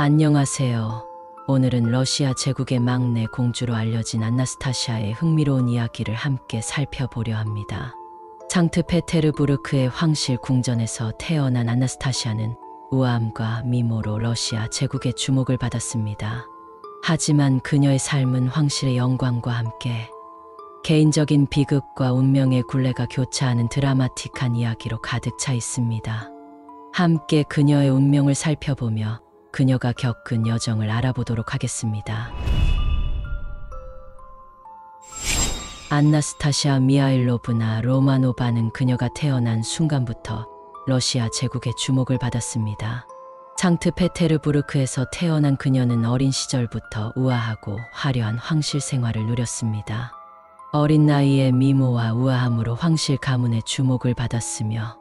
안녕하세요. 오늘은 러시아 제국의 막내 공주로 알려진 안나스타샤의 흥미로운 이야기를 함께 살펴보려 합니다. 상트페테르부르크의 황실 궁전에서 태어난 안나스타샤는 우아함과 미모로 러시아 제국의 주목을 받았습니다. 하지만 그녀의 삶은 황실의 영광과 함께 개인적인 비극과 운명의 굴레가 교차하는 드라마틱한 이야기로 가득 차 있습니다. 함께 그녀의 운명을 살펴보며 그녀가 겪은 여정을 알아보도록 하겠습니다. 안나스타샤 미하일로브나 로마노바는 그녀가 태어난 순간부터 러시아 제국의 주목을 받았습니다. 상트페테르부르크에서 태어난 그녀는 어린 시절부터 우아하고 화려한 황실 생활을 누렸습니다. 어린 나이에 미모와 우아함으로 황실 가문의 주목을 받았으며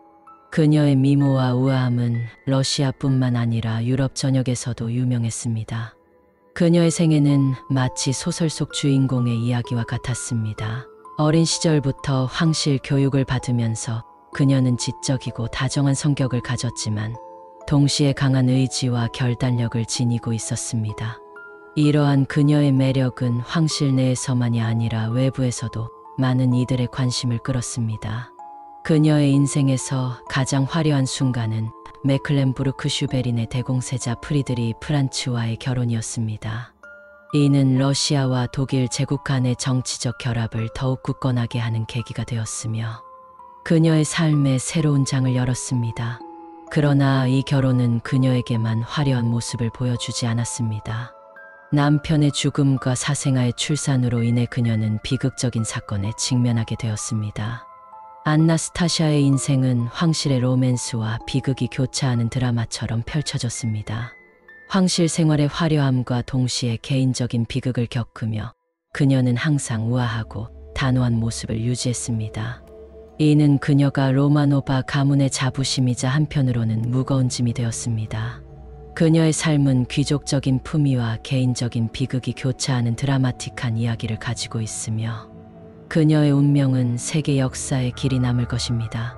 그녀의 미모와 우아함은 러시아뿐만 아니라 유럽 전역에서도 유명했습니다. 그녀의 생애는 마치 소설 속 주인공의 이야기와 같았습니다. 어린 시절부터 황실 교육을 받으면서 그녀는 지적이고 다정한 성격을 가졌지만 동시에 강한 의지와 결단력을 지니고 있었습니다. 이러한 그녀의 매력은 황실 내에서만이 아니라 외부에서도 많은 이들의 관심을 끌었습니다. 그녀의 인생에서 가장 화려한 순간은 메클렌부르크 슈베린의 대공세자 프리드리 프란츠와의 결혼이었습니다. 이는 러시아와 독일 제국 간의 정치적 결합을 더욱 굳건하게 하는 계기가 되었으며 그녀의 삶에 새로운 장을 열었습니다. 그러나 이 결혼은 그녀에게만 화려한 모습을 보여주지 않았습니다. 남편의 죽음과 사생아의 출산으로 인해 그녀는 비극적인 사건에 직면하게 되었습니다. 안나스타샤의 인생은 황실의 로맨스와 비극이 교차하는 드라마처럼 펼쳐졌습니다. 황실 생활의 화려함과 동시에 개인적인 비극을 겪으며 그녀는 항상 우아하고 단호한 모습을 유지했습니다. 이는 그녀가 로마노바 가문의 자부심이자 한편으로는 무거운 짐이 되었습니다. 그녀의 삶은 귀족적인 품위와 개인적인 비극이 교차하는 드라마틱한 이야기를 가지고 있으며 그녀의 운명은 세계 역사에 길이 남을 것입니다.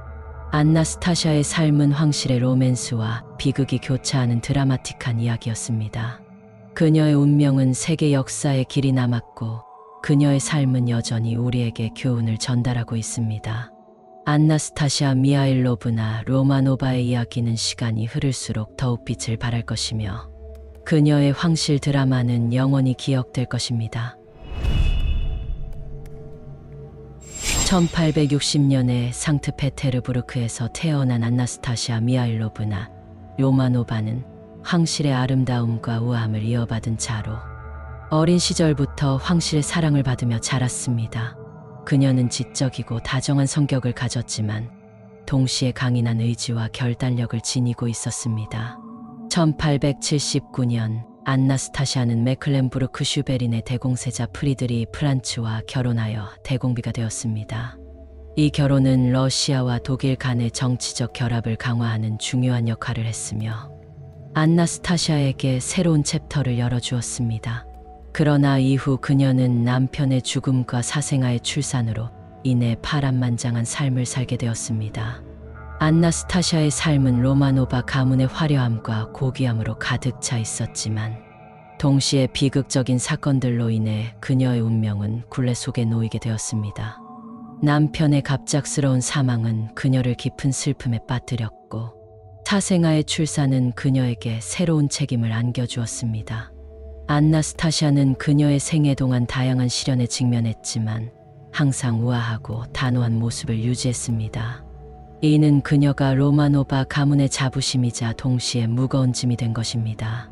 안나스타샤의 삶은 황실의 로맨스와 비극이 교차하는 드라마틱한 이야기였습니다. 그녀의 운명은 세계 역사에 길이 남았고 그녀의 삶은 여전히 우리에게 교훈을 전달하고 있습니다. 안나스타샤 미하일로브나 로마노바의 이야기는 시간이 흐를수록 더욱 빛을 발할 것이며 그녀의 황실 드라마는 영원히 기억될 것입니다. 1860년에 상트페테르부르크에서 태어난 안나스타샤 미하일로브나 로마노바는 황실의 아름다움과 우아함을 이어받은 자로 어린 시절부터 황실의 사랑을 받으며 자랐습니다. 그녀는 지적이고 다정한 성격을 가졌지만 동시에 강인한 의지와 결단력을 지니고 있었습니다. 1879년 안나스타샤는 메클렌부르크 슈베린의 대공세자 프리드리 프란츠와 결혼하여 대공비가 되었습니다. 이 결혼은 러시아와 독일 간의 정치적 결합을 강화하는 중요한 역할을 했으며 안나스타샤에게 새로운 챕터를 열어주었습니다. 그러나 이후 그녀는 남편의 죽음과 사생아의 출산으로 인해 파란만장한 삶을 살게 되었습니다. 안나스타샤의 삶은 로마노바 가문의 화려함과 고귀함으로 가득 차 있었지만 동시에 비극적인 사건들로 인해 그녀의 운명은 굴레 속에 놓이게 되었습니다. 남편의 갑작스러운 사망은 그녀를 깊은 슬픔에 빠뜨렸고 사생아의 출산은 그녀에게 새로운 책임을 안겨주었습니다. 안나스타샤는 그녀의 생애 동안 다양한 시련에 직면했지만 항상 우아하고 단호한 모습을 유지했습니다. 이는 그녀가 로마노바 가문의 자부심이자 동시에 무거운 짐이 된 것입니다.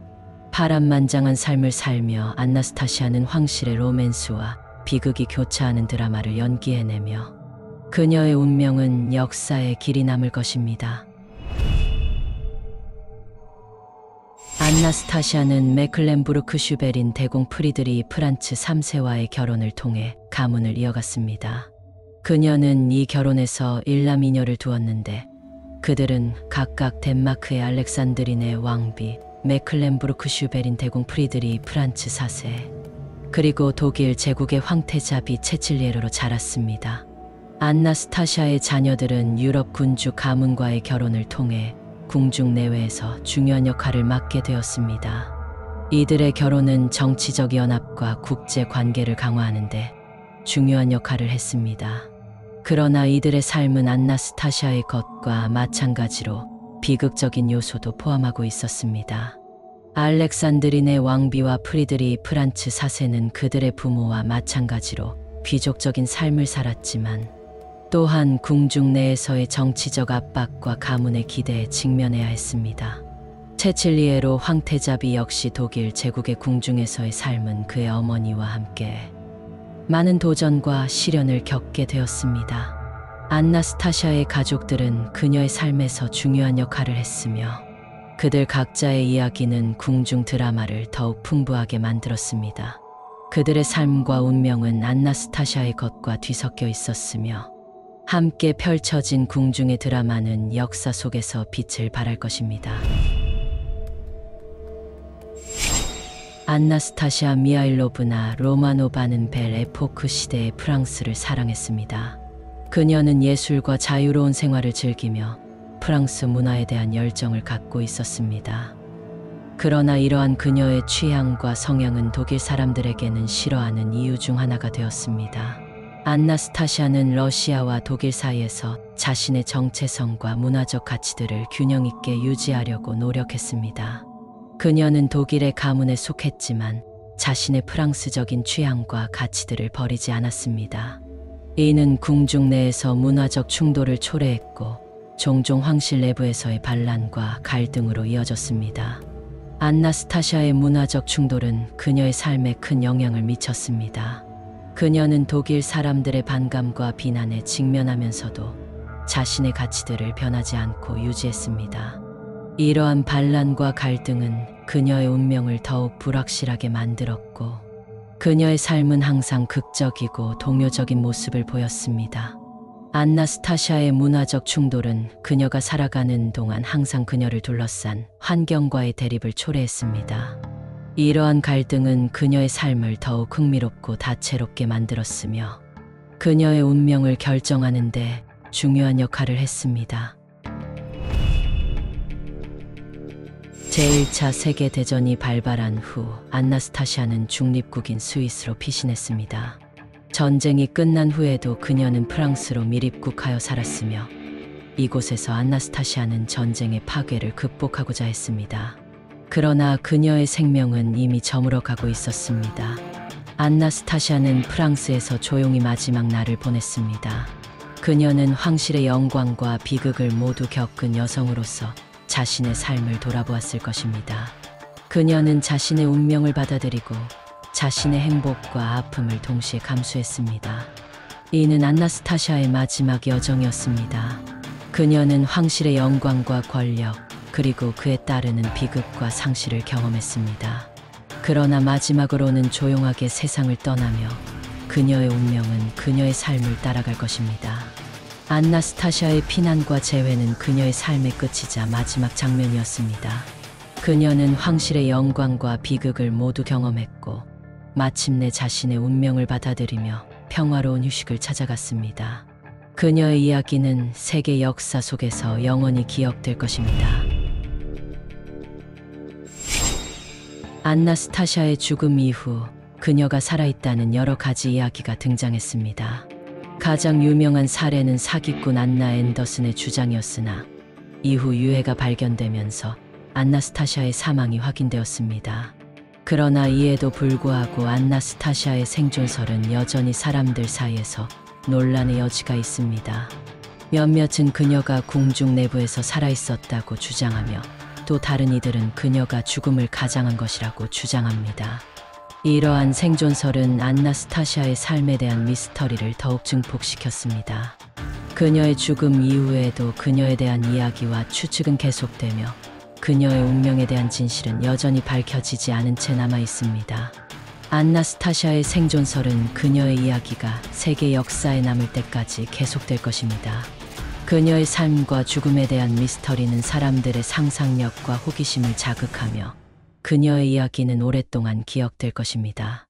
파란만장한 삶을 살며 안나스타샤는 황실의 로맨스와 비극이 교차하는 드라마를 연기해내며 그녀의 운명은 역사에 길이 남을 것입니다. 안나스타샤는 메클렌부르크 슈베린 대공 프리드리 프란츠 3세와의 결혼을 통해 가문을 이어갔습니다. 그녀는 이 결혼에서 일남 이녀를 두었는데 그들은 각각 덴마크의 알렉산드린의 왕비 메클렌부르크 슈베린 대공 프리드리 프란츠 4세 그리고 독일 제국의 황태자비 체칠리에르로 자랐습니다. 안나스타샤의 자녀들은 유럽 군주 가문과의 결혼을 통해 궁중 내외에서 중요한 역할을 맡게 되었습니다. 이들의 결혼은 정치적 연합과 국제 관계를 강화하는 데 중요한 역할을 했습니다. 그러나 이들의 삶은 안나스타샤의 것과 마찬가지로 비극적인 요소도 포함하고 있었습니다. 알렉산드린의 왕비와 프리드리 프란츠 4세는 그들의 부모와 마찬가지로 귀족적인 삶을 살았지만 또한 궁중 내에서의 정치적 압박과 가문의 기대에 직면해야 했습니다. 체칠리에로 황태자비 역시 독일 제국의 궁중에서의 삶은 그의 어머니와 함께 많은 도전과 시련을 겪게 되었습니다. 안나스타샤의 가족들은 그녀의 삶에서 중요한 역할을 했으며 그들 각자의 이야기는 궁중 드라마를 더욱 풍부하게 만들었습니다. 그들의 삶과 운명은 안나스타샤의 것과 뒤섞여 있었으며 함께 펼쳐진 궁중의 드라마는 역사 속에서 빛을 발할 것입니다. 안나스타샤 미하일로브나 로마노바는 벨 에포크 시대의 프랑스를 사랑했습니다. 그녀는 예술과 자유로운 생활을 즐기며 프랑스 문화에 대한 열정을 갖고 있었습니다. 그러나 이러한 그녀의 취향과 성향은 독일 사람들에게는 싫어하는 이유 중 하나가 되었습니다. 안나스타샤는 러시아와 독일 사이에서 자신의 정체성과 문화적 가치들을 균형 있게 유지하려고 노력했습니다. 그녀는 독일의 가문에 속했지만 자신의 프랑스적인 취향과 가치들을 버리지 않았습니다. 이는 궁중 내에서 문화적 충돌을 초래했고 종종 황실 내부에서의 반란과 갈등으로 이어졌습니다. 안나스타샤의 문화적 충돌은 그녀의 삶에 큰 영향을 미쳤습니다. 그녀는 독일 사람들의 반감과 비난에 직면하면서도 자신의 가치들을 변하지 않고 유지했습니다. 이러한 반란과 갈등은 그녀의 운명을 더욱 불확실하게 만들었고 그녀의 삶은 항상 극적이고 동요적인 모습을 보였습니다. 안나스타샤의 문화적 충돌은 그녀가 살아가는 동안 항상 그녀를 둘러싼 환경과의 대립을 초래했습니다. 이러한 갈등은 그녀의 삶을 더욱 흥미롭고 다채롭게 만들었으며 그녀의 운명을 결정하는 데 중요한 역할을 했습니다. 제1차 세계대전이 발발한 후 안나스타샤는 중립국인 스위스로 피신했습니다. 전쟁이 끝난 후에도 그녀는 프랑스로 밀입국하여 살았으며 이곳에서 안나스타샤는 전쟁의 파괴를 극복하고자 했습니다. 그러나 그녀의 생명은 이미 저물어가고 있었습니다. 안나스타샤는 프랑스에서 조용히 마지막 날을 보냈습니다. 그녀는 황실의 영광과 비극을 모두 겪은 여성으로서 자신의 삶을 돌아보았을 것입니다. 그녀는 자신의 운명을 받아들이고 자신의 행복과 아픔을 동시에 감수했습니다. 이는 안나스타샤의 마지막 여정이었습니다. 그녀는 황실의 영광과 권력, 그리고 그에 따르는 비극과 상실을 경험했습니다. 그러나 마지막으로는 조용하게 세상을 떠나며 그녀의 운명은 그녀의 삶을 따라갈 것입니다. 안나스타샤의 피난과 재회는 그녀의 삶의 끝이자 마지막 장면이었습니다. 그녀는 황실의 영광과 비극을 모두 경험했고 마침내 자신의 운명을 받아들이며 평화로운 휴식을 찾아갔습니다. 그녀의 이야기는 세계 역사 속에서 영원히 기억될 것입니다. 안나스타샤의 죽음 이후 그녀가 살아있다는 여러 가지 이야기가 등장했습니다. 가장 유명한 사례는 사기꾼 안나 앤더슨의 주장이었으나 이후 유해가 발견되면서 안나스타샤의 사망이 확인되었습니다. 그러나 이에도 불구하고 안나스타샤의 생존설은 여전히 사람들 사이에서 논란의 여지가 있습니다. 몇몇은 그녀가 궁중 내부에서 살아있었다고 주장하며 또 다른 이들은 그녀가 죽음을 가장한 것이라고 주장합니다. 이러한 생존설은 안나스타샤의 삶에 대한 미스터리를 더욱 증폭시켰습니다. 그녀의 죽음 이후에도 그녀에 대한 이야기와 추측은 계속되며 그녀의 운명에 대한 진실은 여전히 밝혀지지 않은 채 남아 있습니다. 안나스타샤의 생존설은 그녀의 이야기가 세계 역사에 남을 때까지 계속될 것입니다. 그녀의 삶과 죽음에 대한 미스터리는 사람들의 상상력과 호기심을 자극하며 그녀의 이야기는 오랫동안 기억될 것입니다.